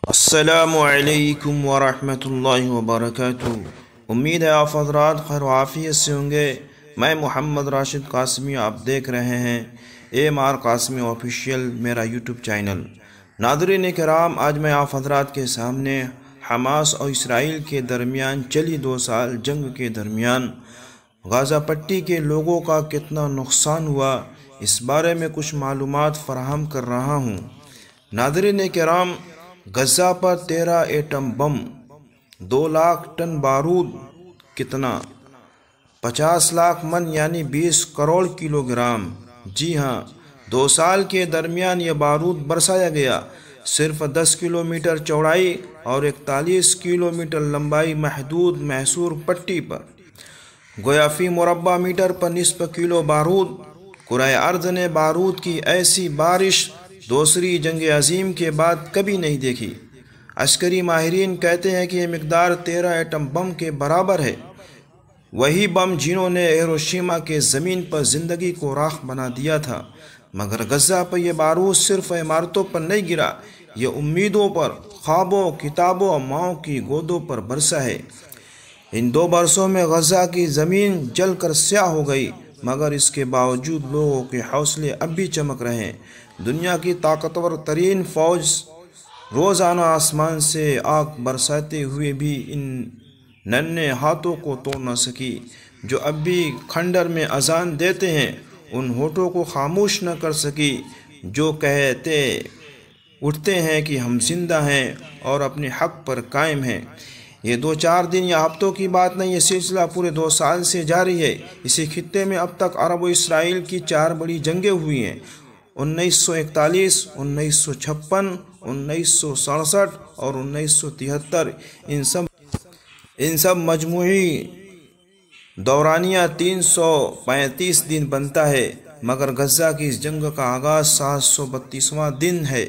السلام علیکم ورحمۃ اللہ وبرکاتہ۔ امید ہے آپ حضرات خیر و عافیت سے ہوں گے۔ میں محمد راشد قاسمی، آپ دیکھ رہے ہیں AMR قاسمی آفیشیل، میرا یوٹیوب چینل۔ ناظرین کرام، آج میں آپ حضرات کے سامنے حماس اور اسرائیل کے درمیان چلی 2 سال جنگ کے درمیان غزہ پٹی کے لوگوں کا کتنا نقصان ہوا، اس بارے میں کچھ معلومات فراہم کر رہا ہوں۔ ناظرین کرام، غزہ پر 13 ایٹم بم، 2 لاکھ ٹن بارود، کتنا 50 لاکھ من یعنی 20 کروڑ کلو گرام۔ جی ہاں، 2 سال کے درمیان یہ بارود برسایا گیا۔ صرف 10 کلومیٹر چوڑائی اور 41 کلومیٹر لمبائی محدود محصور پٹی پر، گویا فی مربع میٹر پر نصف کلو بارود۔ کرۂ ارض نے بارود کی ایسی بارش دوسری جنگ عظیم کے بعد کبھی نہیں دیکھی۔ عسکری ماہرین کہتے ہیں کہ یہ مقدار 13 ایٹم بم کے برابر ہے، وہی بم جنہوں نے ہیروشیما کے زمین پر زندگی کو راکھ بنا دیا تھا۔ مگر غزہ پر یہ بارود صرف عمارتوں پر نہیں گرا، یہ امیدوں پر، خوابوں، کتابوں اور ماؤں کی گودوں پر برسا ہے۔ ان 2 برسوں میں غزہ کی زمین جل کر سیاہ ہو گئی، مگر اس کے باوجود لوگوں کے حوصلے اب بھی چمک رہے ہیں۔ دنیا کی طاقتور ترین فوج روزانہ آسمان سے آگ برساتے ہوئے بھی ان ننھے ہاتھوں کو توڑ نہ سکی، جو اب بھی کھنڈر میں اذان دیتے ہیں۔ ان ہونٹوں کو خاموش نہ کر سکی جو کہتے اٹھتے ہیں کہ ہم زندہ ہیں اور اپنے حق پر قائم ہیں۔ یہ 2-4 دن یا ہفتوں کی بات نہیں، یہ سلسلہ پورے 2 سال سے جاری ہے۔ اسی خطے میں اب تک عرب و اسرائیل کی 4 بڑی جنگیں ہوئی ہیں: 1941، 1956، 1967 اور 1973۔ ان سب مجموعی دورانیہ 335 دن بنتا ہے، مگر غزہ کی اس جنگ کا آغاز 732واں دن ہے۔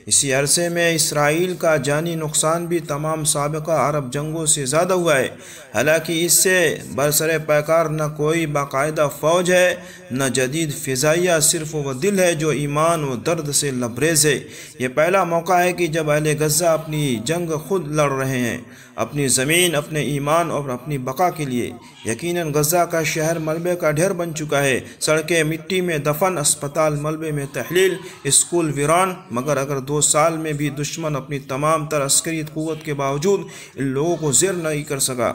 اسی عرصے میں اسرائیل کا جانی نقصان بھی تمام سابقہ عرب جنگوں سے زیادہ ہوا ہے۔ حالانکہ اس سے برسر پیکار نہ کوئی باقاعدہ فوج ہے، نہ جدید فضائیہ، صرف وہ دل ہے جو ایمان و درد سے لبریز ہے۔ یہ پہلا موقع ہے کہ جب اہل غزہ اپنی جنگ خود لڑ رہے ہیں، اپنی زمین، اپنے ایمان اور اپنی بقا کے لیے۔ یقیناً غزہ کا شہر ملبے کا ڈھیر بن چکا ہے، سڑکیں مٹی میں دفن، اسپتال ملبے میں تحلیل، اسکول ویران۔ مگر اگر 2 سال میں بھی دشمن اپنی تمام تر عسکری قوت کے باوجود ان لوگوں کو زیر نہیں کر سکا،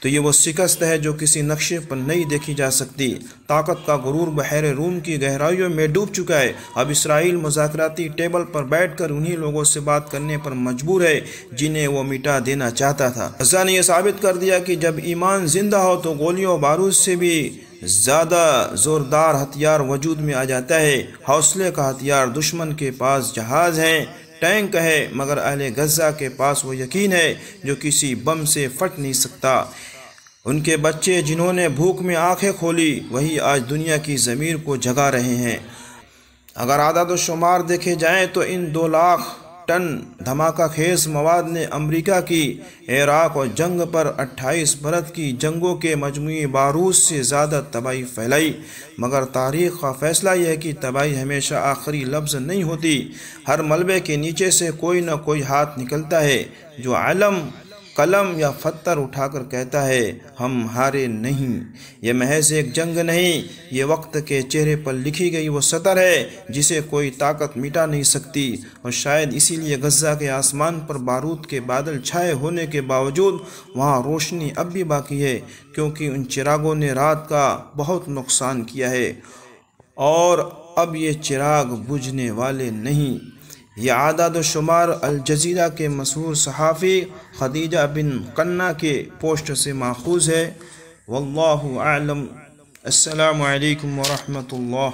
تو یہ وہ شکست ہے جو کسی نقشے پر نہیں دیکھی جا سکتی۔ طاقت کا غرور بحیر روم کی گہرائیوں میں ڈوب چکا ہے۔ اب اسرائیل مذاکراتی ٹیبل پر بیٹھ کر انہی لوگوں سے بات کرنے پر مجبور ہے جنہیں وہ مٹا دینا چاہتا تھا۔ غزہ نے یہ ثابت کر دیا کہ جب ایمان زندہ ہو تو گولیوں بارود سے بھی زیادہ زوردار ہتھیار وجود میں آ جاتا ہے۔ حوصلے کا ہتھیار، دشمن کے پاس جہاز ہیں، ٹینک ہے، مگر اہل غزہ کے پاس وہ یقین ہے جو کسی بم سے پھٹ نہیں سکتا۔ ان کے بچے جنہوں نے بھوک میں آنکھیں کھولی، وہی آج دنیا کی ضمیر کو جگا رہے ہیں۔ اگر اعداد و شمار دیکھے جائیں تو ان 2 لاکھ ٹن دھماکہ خیز مواد نے امریکہ کی عراق اور جنگ پر 28 برس کی جنگوں کے مجموعی بارود سے زیادہ تباہی پھیلائی۔ مگر تاریخ کا فیصلہ یہ ہے کہ تباہی ہمیشہ آخری لفظ نہیں ہوتی۔ ہر ملبے کے نیچے سے کوئی نہ کوئی ہاتھ نکلتا ہے جو علم، قلم یا پتھر اٹھا کر کہتا ہے ہم ہارے نہیں۔ یہ محض ایک جنگ نہیں، یہ وقت کے چہرے پر لکھی گئی وہ سطر ہے جسے کوئی طاقت مٹا نہیں سکتی۔ اور شاید اسی لیے غزہ کے آسمان پر بارود کے بادل چھائے ہونے کے باوجود وہاں روشنی اب بھی باقی ہے، کیونکہ ان چراغوں نے رات کا بہت نقصان کیا ہے اور اب یہ چراغ بجھنے والے نہیں۔ یہ اعداد و شمار الجزیرہ کے مشہور صحافی خدیجہ بن قنہ کے پوسٹ سے ماخوذ ہے۔ واللہ اعلم۔ السلام علیکم ورحمۃ اللہ۔